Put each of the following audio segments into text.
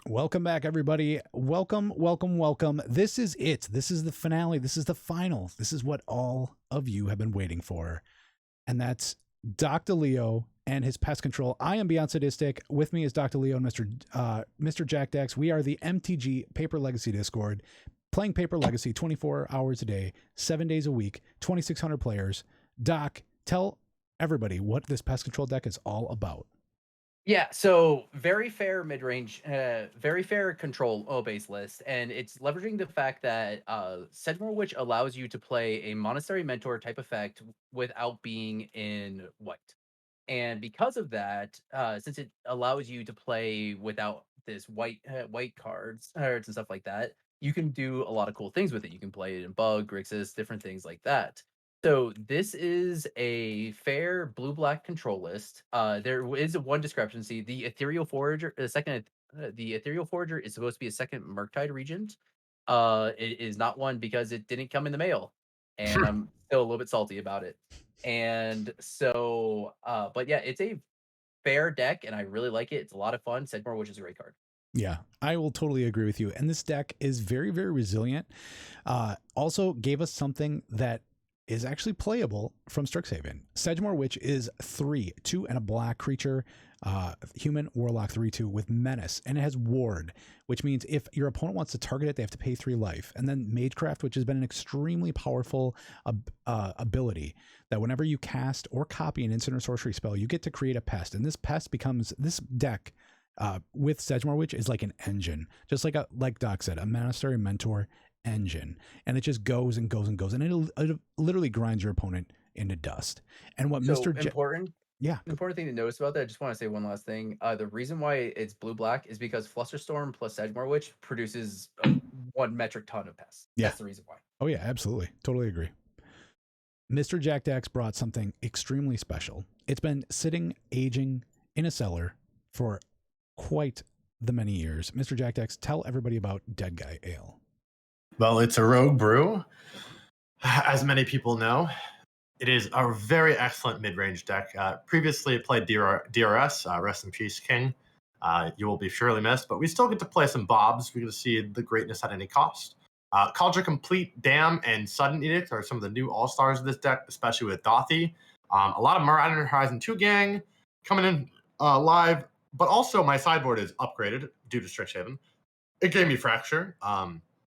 Welcome back, everybody. Welcome, welcome, welcome. This is it. This is the finale. This is the final. This is what all of you have been waiting for. And that's Dr. Leo and his pest control. I am Beyond Sadistic. With me is Dr. Leo and Mr. Jack Dex. We are the MTG Paper Legacy Discord, playing Paper Legacy 24 hours a day, 7 days a week, 2,600 players. Doc, tell everybody what this pest control deck is all about. Yeah, so very fair mid-range, very fair control base list, and it's leveraging the fact that Sedmore Witch allows you to play a Monastery Mentor type effect without being in white. And because of that, since it allows you to play without this white cards and stuff like that, you can do a lot of cool things with it. You can play it in Bug, Grixis, different things like that. So this is a fair blue-black control list. There is one discrepancy. The Ethereal Forager, the Ethereal Forager is supposed to be a second Murktide Regent. It is not one because it didn't come in the mail, and I'm still a little bit salty about it. And so, but yeah, it's a fair deck, and I really like it. It's a lot of fun. Sedmore, which is a great card. Yeah, I will totally agree with you. And this deck is very, very resilient. Also gave us something that is actually playable from Strixhaven. Sedgemoor Witch is 3, 2, and a black creature, human warlock 3/2 with menace, and it has ward, which means if your opponent wants to target it, they have to pay 3 life. And then Magecraft, which has been an extremely powerful ability that whenever you cast or copy an instant or sorcery spell, you get to create a pest, and this pest becomes this deck. With Sedgemoor Witch is like an engine, just like Doc said, a Monastery Mentor engine, and it just goes and goes and goes, and it literally grinds your opponent into dust. And what So Mister yeah, important thing to notice about that. I just want to say one last thing. The reason why it's blue black is because Flusterstorm plus Sedmore Witch produces 1 metric ton of pests. yeah, That's the reason why. oh yeah, absolutely, totally agree. Mr. Jack Dax brought something extremely special. It's been sitting aging in a cellar for quite the many years. Mr. Jack Dax, tell everybody about Dead Guy Ale. Well, it's a rogue brew, as many people know. It is a very excellent mid-range deck. Previously, it played DRS, rest in peace, King. You will be surely missed, but we still get to play some Bobs. We get to see the greatness at any cost. Cauldron Complete, Dam, and Sudden Edict are some of the new all-stars of this deck, especially with Dothy. A lot of Marauder Horizon 2 gang coming in live, but also my sideboard is upgraded due to Strixhaven. It gave me Fracture,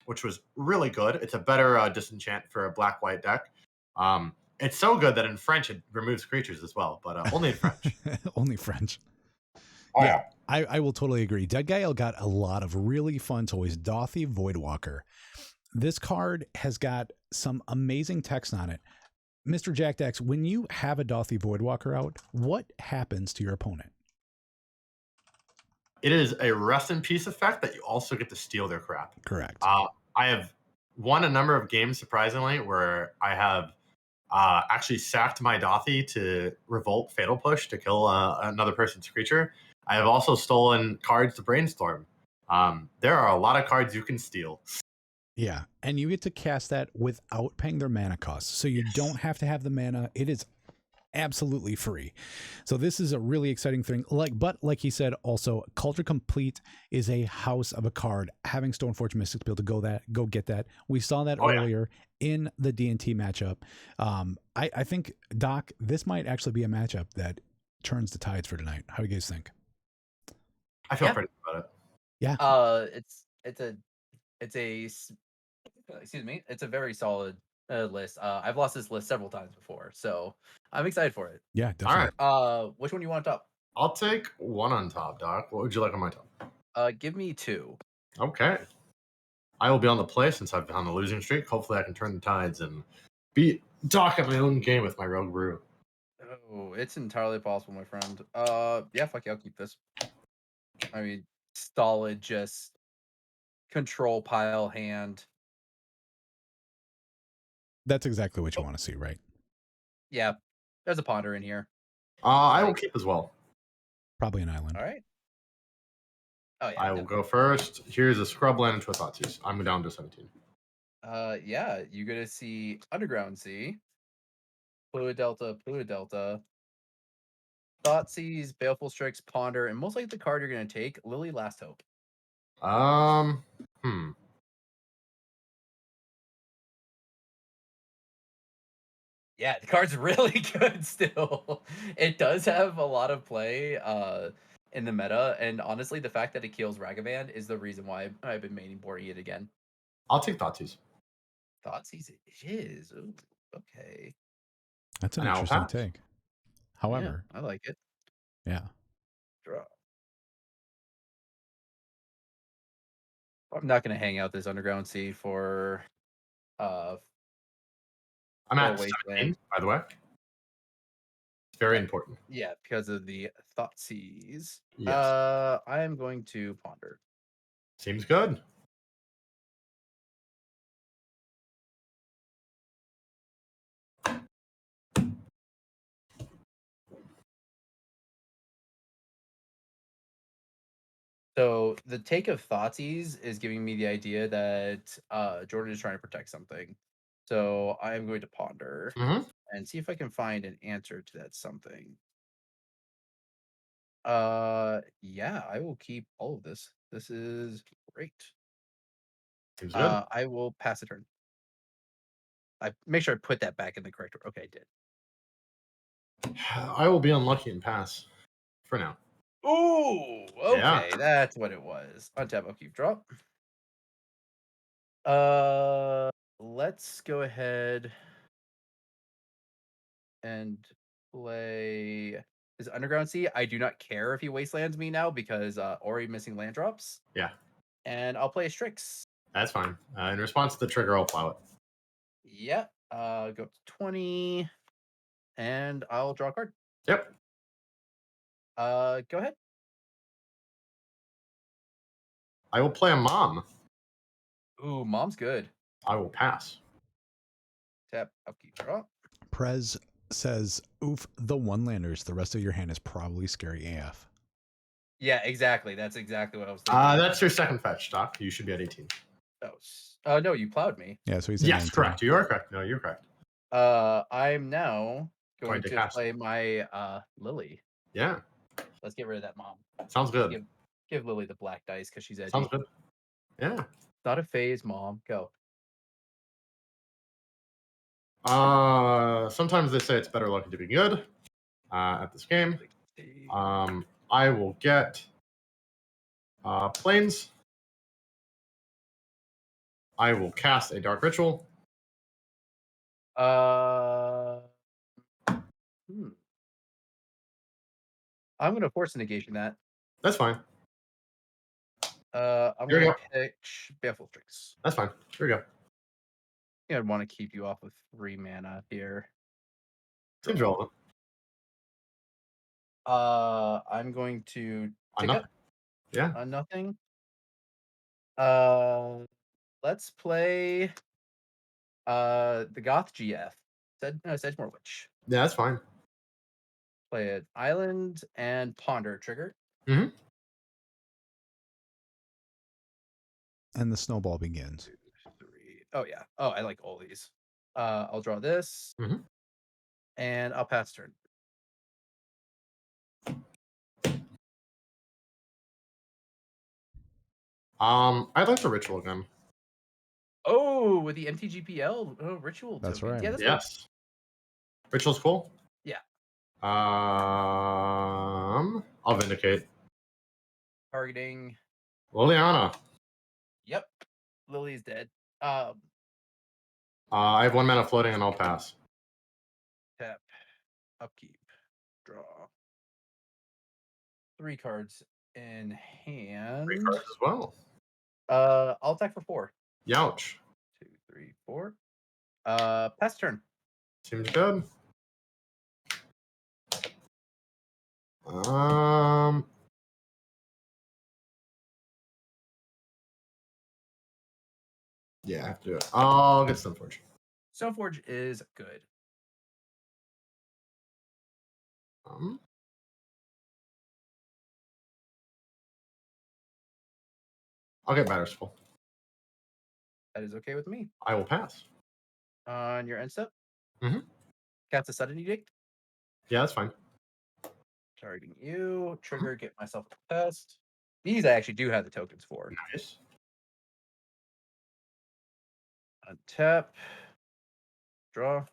which was really good. It's a better disenchant for a black-white deck. It's so good that in French it removes creatures as well, but only in French. Only French. Oh Yeah, yeah. I will totally agree. Dead Guy got a lot of really fun toys. Dothy Voidwalker. This card has got some amazing text on it. Mr. Jack Dex, when you have a Dothy Voidwalker out, what happens to your opponent? It is a rest in peace effect that you also get to steal their crap. Correct. I have won a number of games, surprisingly, where I have actually sacked my Dothy to revolt Fatal Push to kill another person's creature. I have also stolen cards to Brainstorm. There are a lot of cards you can steal. Yeah, and you get to cast that without paying their mana costs. So you don't have to have the mana. It is absolutely free. So this is a really exciting thing. But like he said, also Culture Complete is a house of a card. Having Stoneforge Mystics to be able to go get that. We saw that Oh yeah. earlier in the D&T matchup. I think, Doc, this might actually be a matchup that turns the tides for tonight. How do you guys think? I feel Yeah. pretty good about it. Yeah. It's a excuse me. It's a very solid list. I've lost this list several times before, so I'm excited for it. Yeah, All right. definitely. Which one do you want top? I'll take one on top, Doc. What would you like on my top? Give me 2. Okay. I will be on the play since I've been on the losing streak. Hopefully, I can turn the tides and beat Doc at my own game with my Rogue Brew. Oh, it's entirely possible, my friend. Yeah, fuck yeah, I'll keep this. I mean, solid, just control pile hand. That's exactly what you Oh, want to see, right? yeah, there's a ponder in here. I will Like, keep as well. Probably an island. all right. Oh yeah, I will definitely. go first. Here's a Scrubland and Twithatsis. I'm down to 17. Yeah, you're gonna see Underground Sea, Fluid Delta, Thoughtseize, Baleful Strix, Ponder, and most likely the card you're gonna take, Lily Last Hope. Hmm. Yeah, the card's really good still. It does have a lot of play in the meta, and honestly, the fact that it kills Ragavan is the reason why I've been maining boarding it again. I'll take Thoughtseize. Thoughtseize it is. Ooh, okay. That's an An owl interesting pass. take. Yeah, However, I like it. yeah. Draw. I'm not gonna hang out this Underground Sea for I'm for a at wasteland. 17, by the way. It's very Yeah. important. Yeah, because of the Thoughtseize. Yes. I am going to ponder. Seems good. So the take of Thoughtseize is giving me the idea that Jordan is trying to protect something. So I am going to ponder Mm-hmm. and see if I can find an answer to that something. Yeah, I will keep all of this. This is great. Seems good. I will pass a turn. I make sure I put that back in the correct order. Okay, I did. I will be unlucky and pass for now. Ooh, Yeah. okay, that's what it was. Untap, upkeep, drop. Let's go ahead and play this Underground Sea. I do not care if he wastelands me now because already missing land drops. Yeah. And I'll play a Strix. That's fine. In response to the trigger, I'll plow it. Yeah. Go up to 20. And I'll draw a card. Yep. Go ahead. I will play a mom. Ooh, mom's good. I will pass. Tap, upkeep, draw. Prez says, oof, the one landers. The rest of your hand is probably scary AF. Yeah, exactly. That's exactly what I was thinking. That's your second fetch, Doc. You should be at 18. Oh, no, you plowed me. Yeah, so he's at Yes, 19. correct. You are correct. No, you're correct. I'm now going Going to to cast. play my Lily. Yeah. Let's get rid of that mom. Sounds good. Give Lily the black dice because she's edgy. Sounds good. Yeah. Not a phase, mom. Go. Sometimes they say it's better lucky to be good at this game. I will get Plains. I will cast a Dark Ritual. I'm going to force a negation that. That's fine. I'm Here we going go. to pitch Baleful Strix. That's fine. Here we go. I think I'd want to keep you off with 3 mana here. Seems relevant. I'm going to tick up Yeah. on nothing. Let's play the Goth GF. Sedgemore Witch. Yeah, that's fine. Play an island and ponder trigger. Mm-hmm. And the snowball begins. 2, 3. Oh yeah. Oh, I like all these. I'll draw this. Mm-hmm. And I'll pass turn. I'd like the ritual again. Oh, with the MTGPL ritual. That's tokens. right. Yeah, that's Yes. Ritual's cool. Yeah. I'll vindicate. Targeting. Liliana. Yep. Lily's dead. I have 1 mana floating and I'll pass. Tap. Upkeep. Draw. 3 cards in hand. 3 cards as well. I'll attack for 4. Youch. 2, 3, 4. Pass turn. Seems good. Yeah, I have to do it. I'll get Stoneforge. Stoneforge is good. I'll get Batterskull. That is okay with me. I will pass. On your end step. Mm-hmm. Cast a sudden edict. Yeah, that's fine. Targeting you. Trigger. Get myself a test. These I actually do have the tokens for. Nice. Untap. Draw.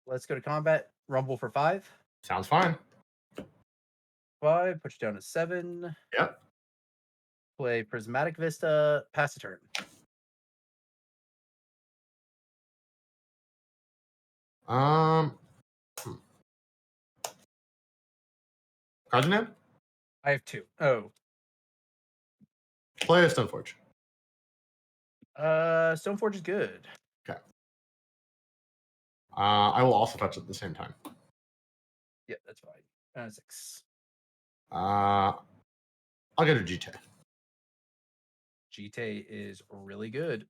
Let's go to combat. Rumble for 5. Sounds fine. 5. Put you down to 7. Yep. Play Prismatic Vista. Pass the turn. Hmm. Cards in hand? I have 2. Oh. Play a Stoneforge. Stoneforge is good. Okay. I will also fetch at the same time. Yeah, that's fine. 6. I'll get a GT. GT is really good.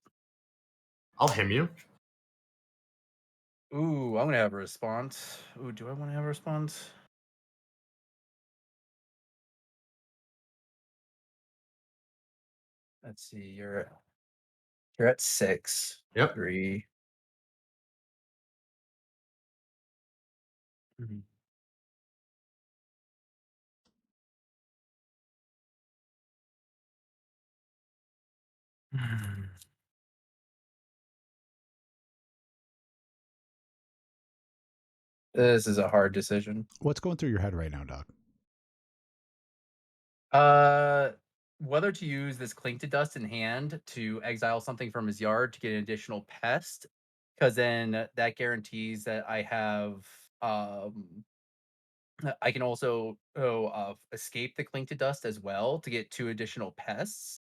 I'll him you. Ooh, I'm gonna have a response. Ooh, do I want to have a response? Let's see. You're at 6. Yep. 3. Mhm. This is a hard decision. What's going through your head right now, Doc? Whether to use this Cling to Dust in hand to exile something from his yard to get an additional pest, because then that guarantees that I have I can also escape the Cling to Dust as well to get 2 additional pests.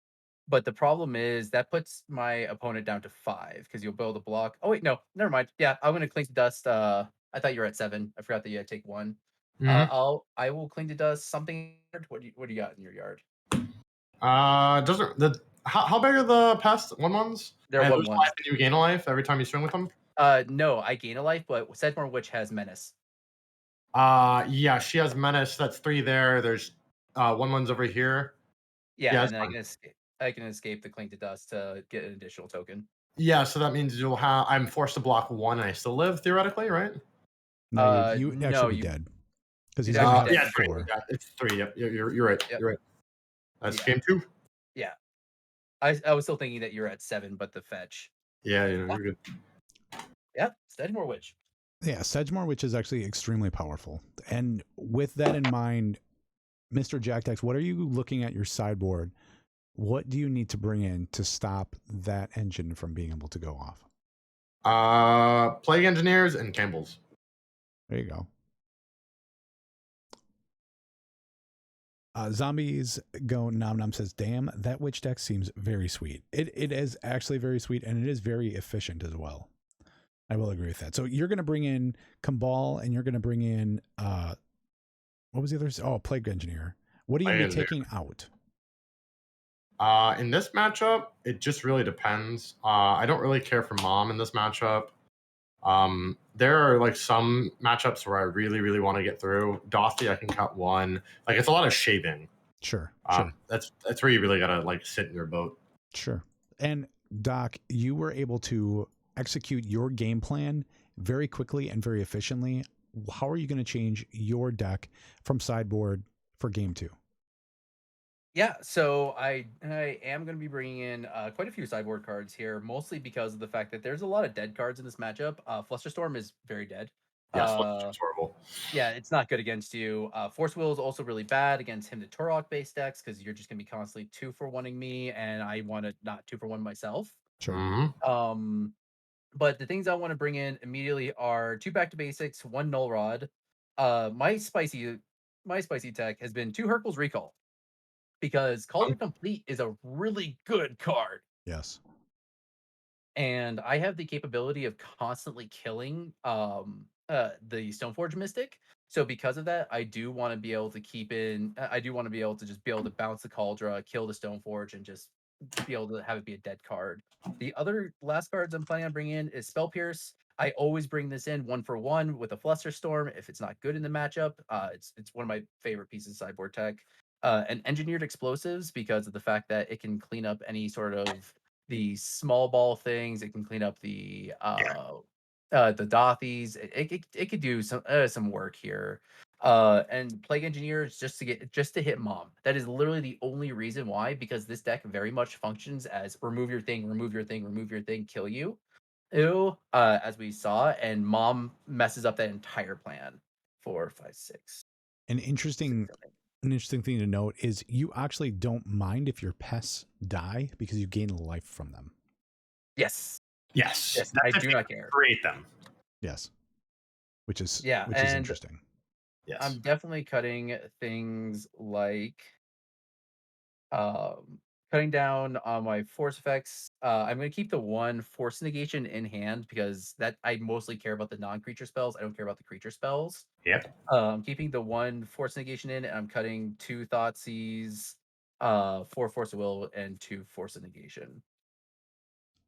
But the problem is that puts my opponent down to 5 because you'll build a block. Oh wait, no, never mind. Yeah, I'm gonna Cling to Dust. I thought you were at 7. I forgot that you had to take 1. Mhm. I will Cling to Dust something. What do you got in your yard? Doesn't the how big are the pest ones? They're And one lose life ones. and you gain a life every time you swing with them. No, I gain a life, but Sedmore Witch has Menace. Yeah, she has menace. That's 3 there. There's 1 over here. Yeah, Yeah, and that's then fine. I can escape the Cling to Dust to get an additional token. Yeah, so that means you'll have. I'm forced to block 1, and I still live theoretically, right? No, you No, actually be you dead because you'd he's going to actually have dead. Yeah, 3. 4. Yeah, it's 3. Yep, you're right. Yep. You're right. That's Yeah. game 2. Yeah. I was still thinking that you're at 7, but the fetch. Yeah, you're good. Yep, Sedmore Witch. Yeah, Sedgemore, which is actually extremely powerful. And with that in mind, Mr. Jackdex, what are you looking at your sideboard? What do you need to bring in to stop that engine from being able to go off? Plague Engineers and Campbell's. There you go. Zombies Go Nom Nom says, damn, that witch deck seems very sweet. It is actually very sweet, and it is very efficient as well. I will agree with that. So you're going to bring in Kambal, and you're going to bring in, what was the other? Oh, Plague Engineer. What are you going to be taking out? In this matchup, it just really depends. I don't really care for Mom in this matchup. There are like some matchups where I really, really want to get through. Dothy, I can cut 1. Like it's a lot of shaving. Sure. That's where you really gotta like sit in your boat. Sure. And Doc, you were able to execute your game plan very quickly and very efficiently. How are you going to change your deck from sideboard for game 2? Yeah, so I am going to be bringing in quite a few sideboard cards here, mostly because of the fact that there's a lot of dead cards in this matchup. Flusterstorm is very dead. Yes, it's horrible. Yeah, it's not good against you. Force Will is also really bad against him to Turok based decks because you're just going to be constantly 2-for-1ing me, and I want to not 2-for-1 myself. Sure. But the things I want to bring in immediately are 2 back to basics, 1 Null Rod. My spicy tech has been 2 Hercules Recall because Cauldron Complete is a really good card. Yes. And I have the capability of constantly killing the Stoneforge Mystic. So because of that, I do want to be able to I do want to be able to just be able to bounce the Cauldron, kill the Stoneforge, and just be able to have it be a dead card. The other last cards I'm planning on bringing in is Spell Pierce. I always bring this in 1-for-1 with a Flusterstorm if it's not good in the matchup. It's one of my favorite pieces of sideboard tech. And Engineered Explosives because of the fact that it can clean up any sort of the small ball things. It can clean up the Dothies. It could do some work here. And Plague Engineer is just to hit mom. That is literally the only reason why, because this deck very much functions as remove your thing, remove your thing, remove your thing, kill you. Ew, as we saw, and mom messes up that entire plan. 4, 5, 6. An interesting thing to note is you actually don't mind if your pests die because you gain life from them. Yes. Yes. Yes, That's I if do you not care. create them. Yes. Which is and interesting. Yes. I'm definitely cutting things like cutting down on my force effects. I'm going to keep the one force negation in hand because that I mostly care about the non-creature spells. I don't care about the creature spells. Yep. I'm keeping the one force negation in, and I'm cutting 2 Thoughtseize, 4 force of will, and 2 force of negation.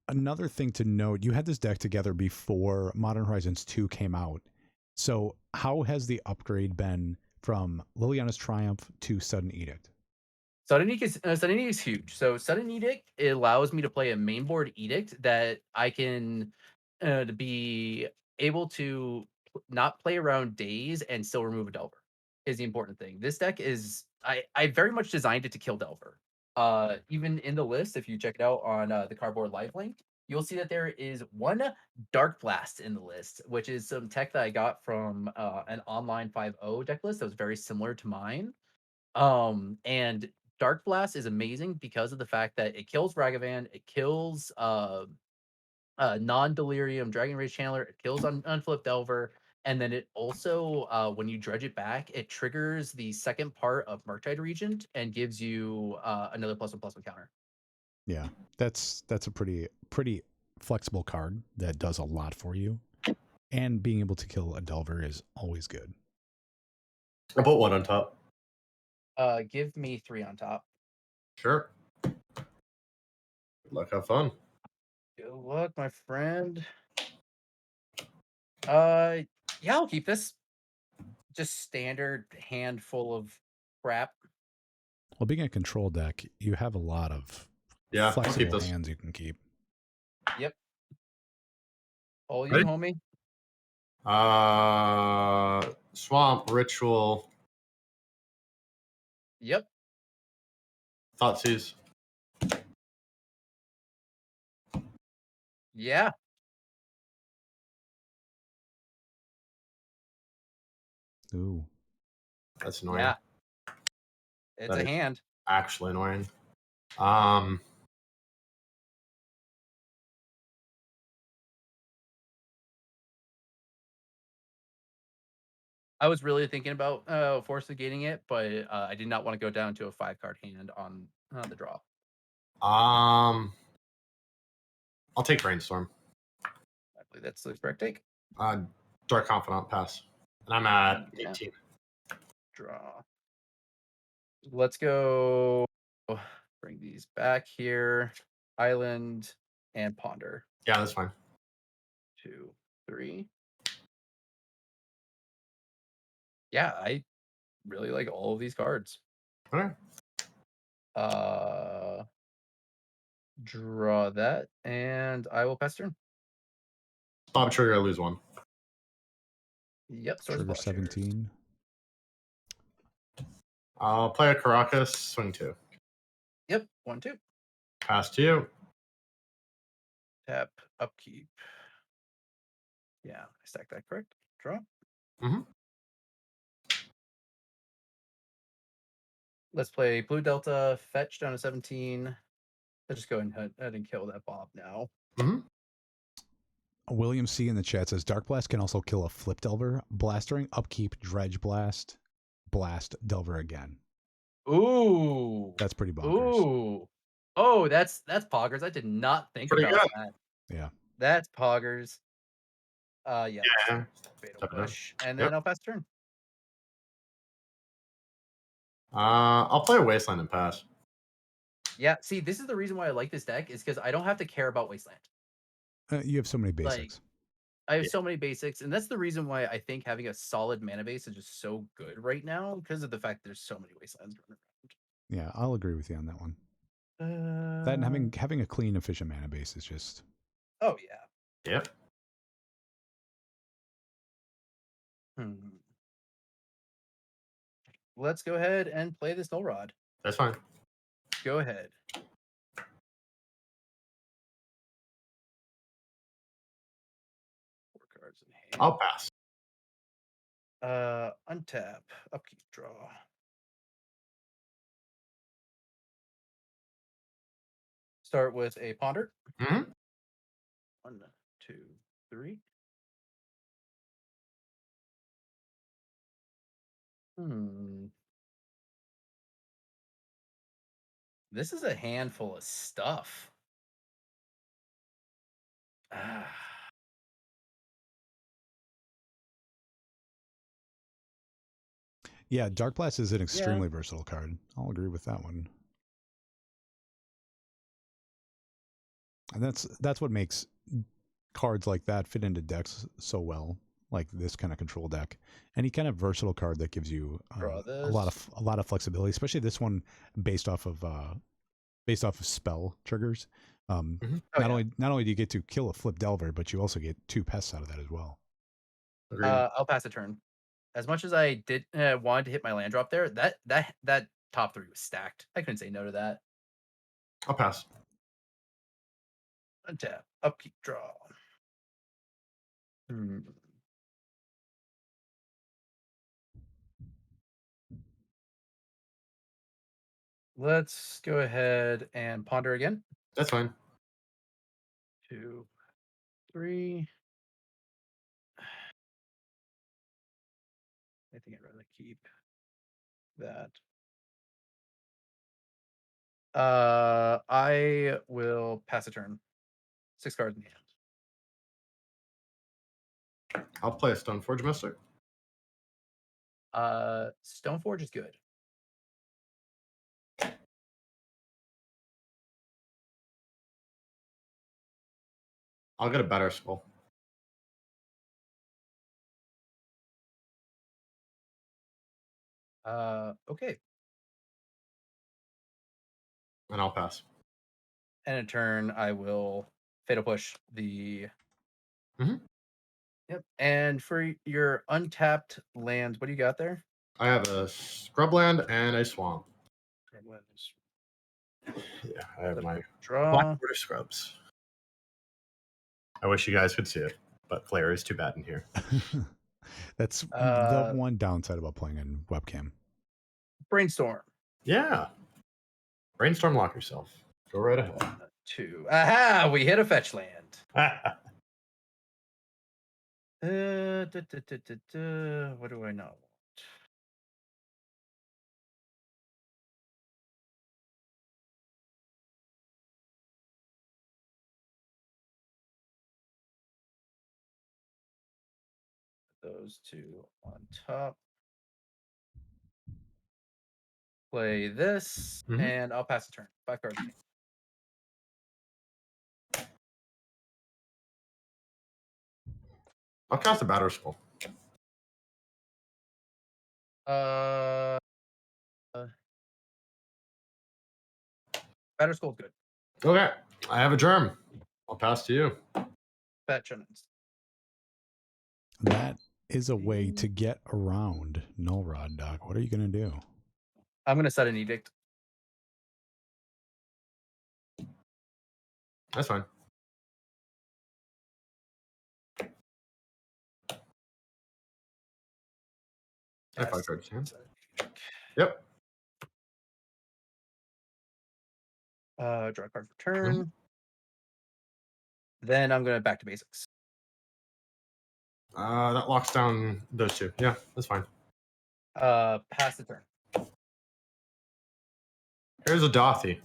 Another thing to note, you had this deck together before Modern Horizons 2 came out. So how has the upgrade been from Liliana's Triumph to Sudden Edict? Sudden Edict is huge. So Sudden Edict, it allows me to play a mainboard Edict that I can to be able to not play around days and still remove a Delver is the important thing. This deck is I very much designed it to kill Delver. Even in the list, if you check it out on the cardboard live link, you'll see that there is 1 Dark Blast in the list, which is some tech that I got from an online 5.0 deck list that was very similar to mine. And Dark Blast is amazing because of the fact that it kills Ragavan, it kills non-delirium Dragon Rage Channeler, it kills Unflipped Delver, and then it also when you dredge it back, it triggers the second part of Murktide Regent and gives you another +1/+1 counter. Yeah, that's a pretty flexible card that does a lot for you. And being able to kill a Delver is always good. I'll put 1 on top. Give me 3 on top. Sure. Good luck, have fun. Good luck, my friend. Yeah, I'll keep this. Just standard handful of crap. Well, being a control deck, you have a lot of Yeah, I'll keep flexible this. hands you can keep. Yep. All you, Ready? homie. Swamp, Ritual, Yep. Thoughtseize. Yeah. Ooh. That's annoying. Yeah. It's That a is hand. actually annoying. I was really thinking about force negating it, but I did not want to go down to a 5-card hand on the draw. I'll take Brainstorm. I believe that's the correct take. Dark Confidant, pass. And I'm at Yeah. 18. Draw. Let's go. Bring these back here. Island and Ponder. Yeah, that's fine. 2, 3. Yeah, I really like all of these cards. All right. Draw that, and I will pass turn. Bob Trigger, I lose 1. Yep, Swords of Trigger Plowshares. 17. I'll play a Caracas, swing 2. Yep, 1, 2. Pass to you. Tap, upkeep. Yeah, I stacked that correct. Draw. Mm-hmm. Let's play Blue Delta, fetch down to 17. Let's just go ahead and kill that Bob now. Mm-hmm. William C in the chat says Dark Blast can also kill a Flip Delver. Blastering, upkeep, Dredge Blast, Blast Delver again. Ooh. That's pretty bonkers. Ooh. Oh, that's poggers. I did not think Pretty about good. that. Yeah. That's poggers. Yeah. Yeah. Fatal Push. And Yep. then I'll pass turn. I'll play a Wasteland and pass. Yeah, see, this is the reason why I like this deck, is because I don't have to care about Wasteland. You have so many basics. I have so many basics, and that's the reason why I think having a solid mana base is just so good right now, because of the fact there's so many Wastelands running around. Yeah, I'll agree with you on that one. That and having a clean, efficient mana base is just. Oh yeah. Yep. let's go ahead and play this Null Rod. That's fine. Go ahead. Four cards in hand. I'll pass. Untap, upkeep, draw. Start with a ponder. Hmm. 1, 2, 3. This is a handful of stuff. Yeah, Dark Blast is an extremely versatile card. I'll agree with that one. And that's what makes cards like that fit into decks so well, like this kind of control deck. Any kind of versatile card that gives you a lot of flexibility, especially this one based off of spell triggers. Not only do you get to kill a Flip Delver, but you also get 2 pests out of that as well. Agreed. I'll pass a turn. As much as I did wanted to hit my land drop there, that top 3 was stacked. I couldn't say no to that. I'll pass. Untap, upkeep, draw. Let's go ahead and ponder again. That's fine. 2, 3. I think I'd rather keep that. I will pass a turn. 6 cards in hand. I'll play a Stoneforge Mystic. Stoneforge is good. I'll get a better skull. Okay. And I'll pass. And in turn, I will Fatal Push the. Yep. And for your untapped lands, what do you got there? I have a Scrubland and a Swamp. Yeah, I have my Blackwater Scrubs. I wish you guys could see it, but glare is too bad in here. That's the one downside about playing in webcam. Brainstorm. Yeah. Brainstorm, lock yourself. Go right ahead. 1, 2. Aha! We hit a fetch land. What do I not want? Those 2 on top. Play this, and I'll pass the turn. 5 cards. I'll cast a Batter Skull. Batter Skull's good. Okay, I have a Germ. I'll pass to you. Fetch. That is a way to get around Null Rod, Doc. What are you going to do? I'm going to set an Edict. That's fine. I have 5 cards. Yep. Draw a card for turn. Then I'm going to back to basics. That locks down those 2. Yeah, that's fine. Pass the turn. Here's a Dothy.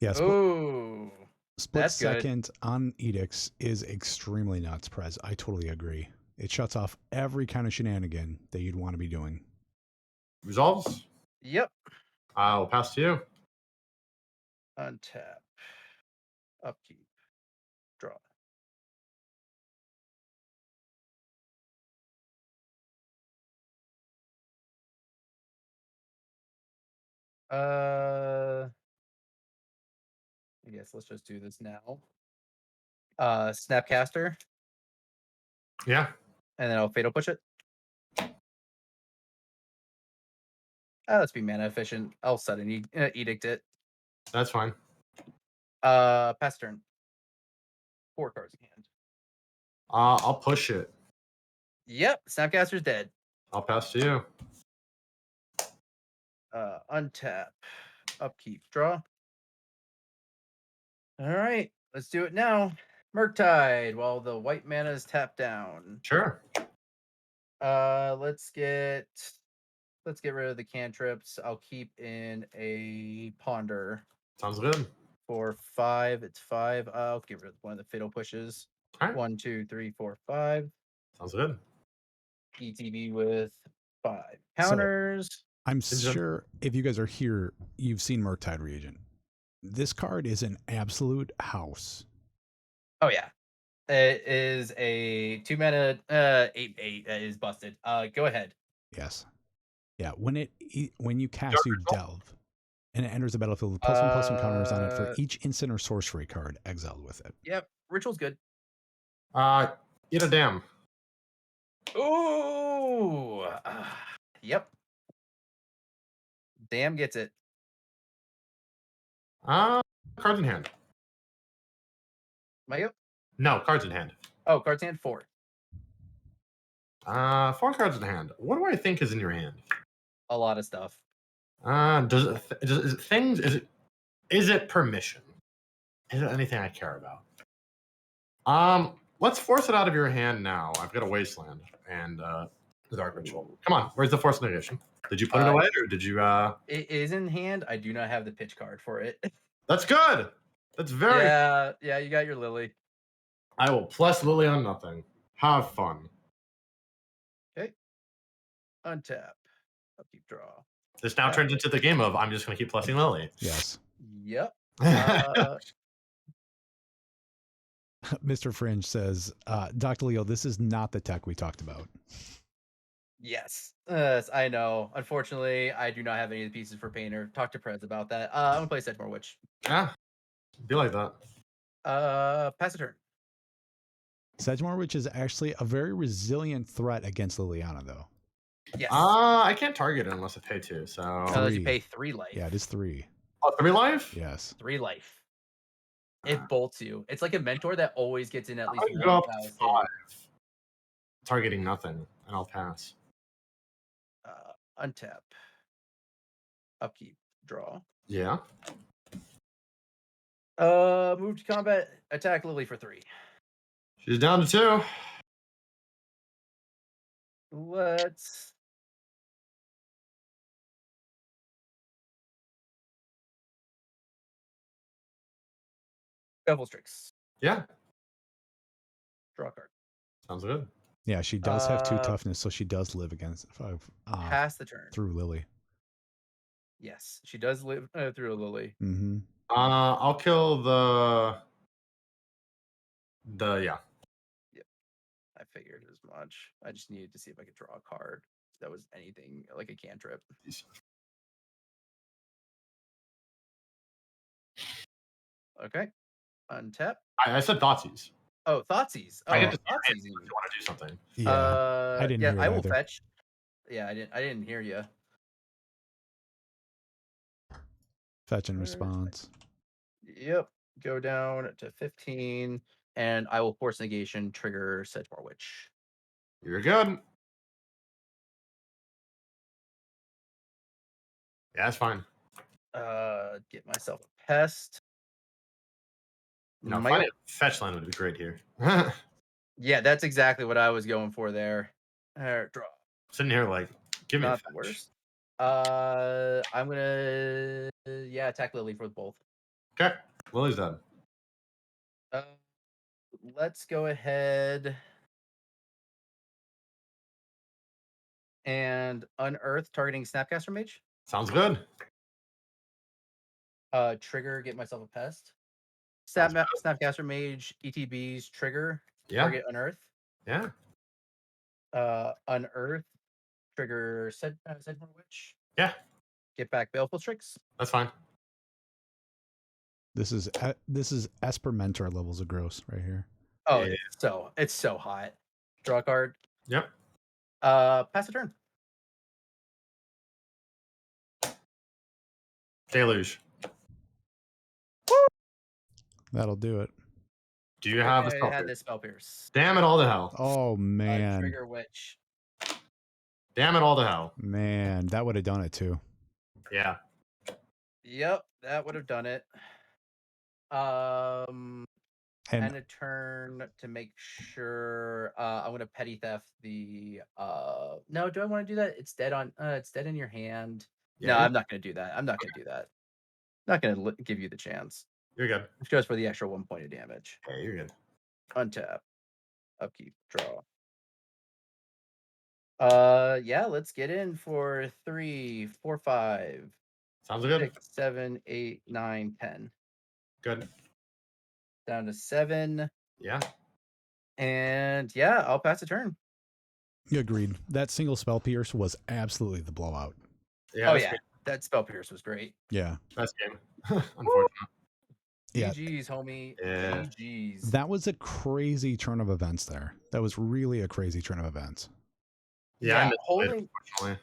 Yeah. Split that's second on Edicts is extremely nuts, Prez. I totally agree. It shuts off every kind of shenanigan that you'd want to be doing. Resolves? Yep. I'll pass to you. Untap. Upkeep. Draw. I guess let's just do this now. Snapcaster. Yeah. And then I'll Fatal Push it. Let's be mana efficient. I'll sudden edict it. That's fine. Pass turn. 4 cards in hand. I'll push it. Yep, Snapcaster's dead. I'll pass to you. Untap. Upkeep. Draw. All right, let's do it now. Murktide while the white mana is tapped down. Sure. Let's get rid of the cantrips. I'll keep in a ponder. Sounds good. For 5, it's 5. I'll get rid of one of the fiddle pushes. All right. 1, 2, 3, 4, 5. Sounds good. ETB with 5 counters. I'm sure if you guys are here, you've seen Murktide Reagent. This card is an absolute house. Oh yeah, it is a 2 mana 8/8 that is busted. Go ahead. Yes. Yeah. When you cast, you delve, and it enters the battlefield with +1/+1 counters on it for each instant or sorcery card exiled with it. Yep, ritual's good. Eat a damn. Ooh. Yep. Damn gets it. Cards in hand. Am I up? No, cards in hand. Oh, cards in hand 4. 4 cards in hand. What do I think is in your hand? A lot of stuff. Is it permission? Is it anything I care about? Let's force it out of your hand now. I've got a wasteland and the dark ritual. Come on, where's the force negation? Did you put it away or did you It is in hand. I do not have the pitch card for it. That's good. That's very Yeah, you got your Lily. I will plus Lily on nothing. Have fun. Okay. Untap. Upkeep draw. This now turns into the game of I'm just gonna keep plussing Lily. Yes. Yep. Mr. Fringe says, Dr. Leo, this is not the tech we talked about. Yes. I know. Unfortunately, I do not have any of the pieces for Painter. Talk to Prez about that. I'm gonna play Sedgemoor Witch. Yeah. Be like that. Pass a turn. Sedgemoor Witch is actually a very resilient threat against Liliana, though. Yes. I can't target it unless I pay 2, so Unless you pay 3 life. Yeah, it is 3. Oh, 3 life? Yes. 3 life. It bolts you. It's like a mentor that always gets in at least I go up 1,000. 5. Targeting nothing, and I'll pass. Untap. Upkeep. Draw. Yeah. Move to combat. Attack Lily for 3. She's down to 2. Let's. Double Strix. Yeah. Draw a card. Sounds good. Yeah, she does have 2 toughness, so she does live against pass the turn. through Lily. Yes, she does live through a Lily. Mm-hmm. I'll kill the yeah. Yep. I figured as much. I just needed to see if I could draw a card that was anything like a cantrip. Okay. Untap. I said Thoughtseize. Oh, Thoughtseize. Oh, I get to Thoughtseize. if you want to do something. Yeah, I didn't hear I will either. fetch. Yeah, I didn't hear you. Fetch and response. Yep. Go down to 15, and I will force negation, trigger Sedgemoor Witch. You're good. Yeah, that's fine. Get myself a pest. No, finding a fetch land would be great here. Yeah, that's exactly what I was going for there. Draw. Sitting here like, give me Not a the fetch. worst. I'm gonna attack Lily for both. Okay, Lily's dead. Let's go ahead and unearth targeting Snapcaster Mage. Sounds good. Trigger, get myself a pest. Snapcaster Mage, ETB's trigger, target unearth. Yeah. Unearth, trigger Sedgemoor Witch. Yeah. Get back Baleful Strix. That's fine. This is Esper Mentor levels of gross right here. Oh, yeah. It's so hot. Draw a card. Yep. Pass a turn. Deluge. That'll do it. Do you have the I spell had pierce? this spell pierce. Damn it all to hell. Oh man, Trigger witch. Damn it all to hell. man, that would have done it too. Yeah. Yep, that would have done it. And And a turn to make sure I'm gonna petty theft the no, do I want to do that? It's dead on it's dead in your hand. No, Yeah, I'm not gonna do that. I'm not gonna do that. Not gonna give you the chance. you're good. It's just for the extra 1 point of damage. Okay, you're good. Untap. Upkeep. Draw. Yeah, let's get in for 3, 4, 5, Sounds good. 6, 7, 8, 9, 10. Good. Down to 7. Yeah. And yeah, I'll pass a turn. agreed. That single spell pierce was absolutely the blowout. Yeah. Oh that's yeah, good. that spell pierce was great. Yeah. Best game. Unfortunately. Yeah. GG's, homie. Yeah. GG's. That was a crazy turn of events there. That was really a crazy turn of events. Yeah, I Yeah, missed it, unfortunately.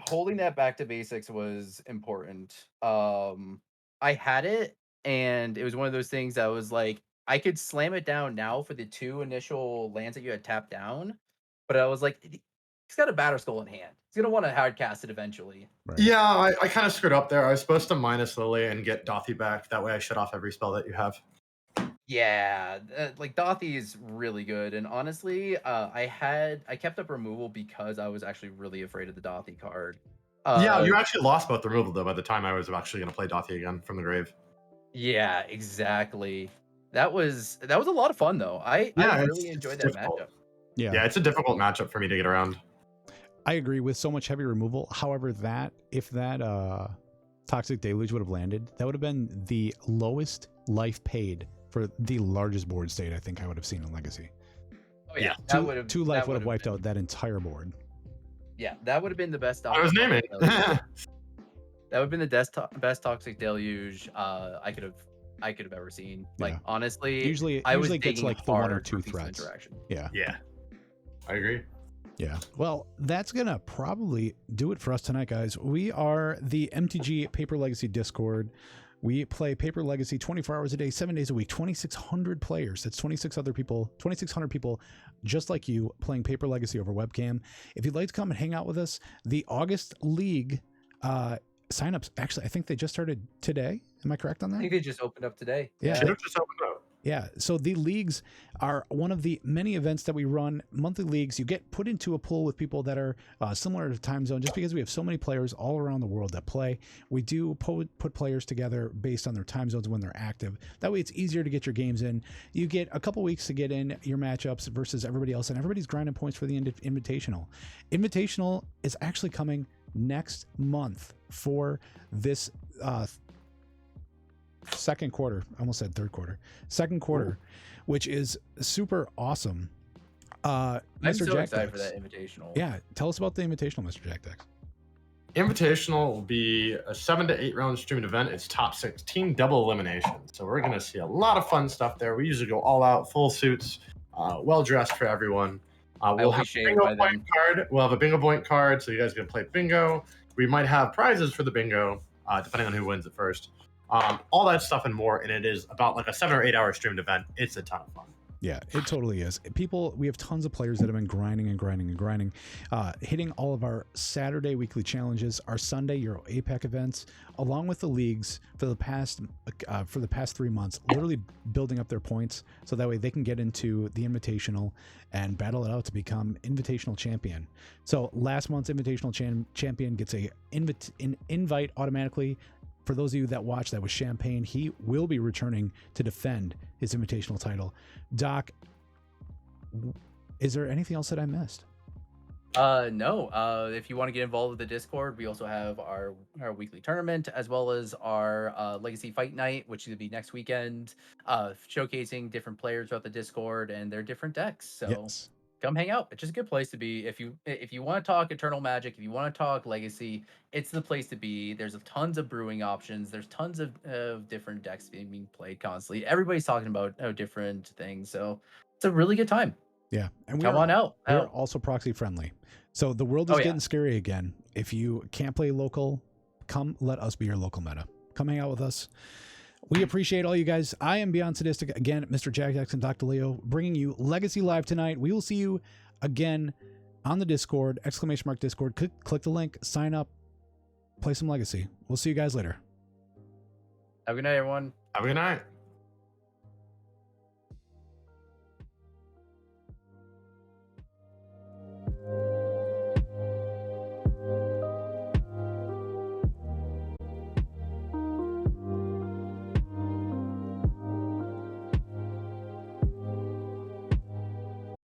holding that back to basics was important. I had it, and it was one of those things that was like I could slam it down now for the 2 initial lands that you had tapped down, but I was like, he's got a Batter Skull in hand. He's gonna want to hard cast it eventually. Right. Yeah, I kind of screwed up there. I was supposed to minus Lily and get Dothy back. That way I shut off every spell that you have. Yeah, like Dothy is really good, and honestly, I kept up removal because I was actually really afraid of the Dothy card. Yeah, you actually lost both the removal, though, by the time I was actually going to play Dothy again from the grave. Yeah, exactly. That was a lot of fun though. I really enjoyed that difficult. matchup. Yeah, it's a difficult matchup for me to get around. I agree with so much heavy removal. However, if that Toxic Deluge would have landed, that would have been the lowest life paid for the largest board state I think I would have seen in Legacy. Oh yeah, Two life would have wiped out that entire board. Yeah, that would have been the best. I was naming. That would have been the best Toxic Deluge I could have ever seen. Like Yeah. honestly, Usually I was it gets digging like the 1 or hard 2 for piece of threats. interaction. Yeah. Yeah, I agree. Yeah. Well, that's going to probably do it for us tonight, guys. We are the MTG Paper Legacy Discord. We play Paper Legacy 24 hours a day, 7 days a week, 2,600 players. That's 2,600 people just like you playing Paper Legacy over webcam. If you'd like to come and hang out with us, the August League signups, actually, I think they just started today. Am I correct on that? I think they just opened up today. Yeah. Should have just opened up. Yeah, so the leagues are one of the many events that we run, monthly leagues. You get put into a pool with people that are similar to time zone. Just because we have so many players all around the world that play, we do put players together based on their time zones when they're active. That way it's easier to get your games in. You get a couple weeks to get in your matchups versus everybody else, and everybody's grinding points for the Invitational. Invitational is actually coming next month for this second quarter. I almost said third quarter. Second quarter, which is super awesome. I'm Mr. so Jack excited Dex. for that Invitational. Yeah, tell us about the Invitational, Mr. Jack Dex. Invitational will be a 7 to 8 round streamed event. It's top 16 double elimination. So we're going to see a lot of fun stuff there. We usually go all out, full suits, well dressed for everyone. We'll have a bingo point card. We'll have a bingo point card, so you guys can play bingo. We might have prizes for the bingo, depending on who wins it first. All that stuff and more, and it is about like a 7 or 8 hour streamed event. It's a ton of fun. Yeah, it totally is. We have tons of players that have been grinding, hitting all of our Saturday weekly challenges, our Sunday Euro APAC events, along with the leagues for the past 3 months, literally building up their points so that way they can get into the Invitational and battle it out to become Invitational champion. So last month's Invitational champion gets an invite automatically. For those of you that watch, that was Champagne. He will be returning to defend his Invitational title. Doc, is there anything else that I missed? No. If you want to get involved with the Discord, we also have our weekly tournament as well as our Legacy Fight Night, which will be next weekend, showcasing different players throughout the Discord and their different decks. So Yes. come hang out. It's just a good place to be. If you want to talk Eternal Magic, if you want to talk Legacy, it's the place to be. There's tons of brewing options. There's tons of different decks being played constantly. Everybody's talking about different things. So it's a really good time. Yeah, and Come on out. We are also proxy friendly. So the world is Oh, yeah. getting scary again. If you can't play local, come let us be your local meta. Come hang out with us. We appreciate all you guys. I am Beyond Sadistic. Again, Mr. Jack and Dr. Leo bringing you Legacy Live tonight. We will see you again on the Discord, !Discord. Click the link, sign up, play some Legacy. We'll see you guys later. Have a good night, everyone. Have a good night.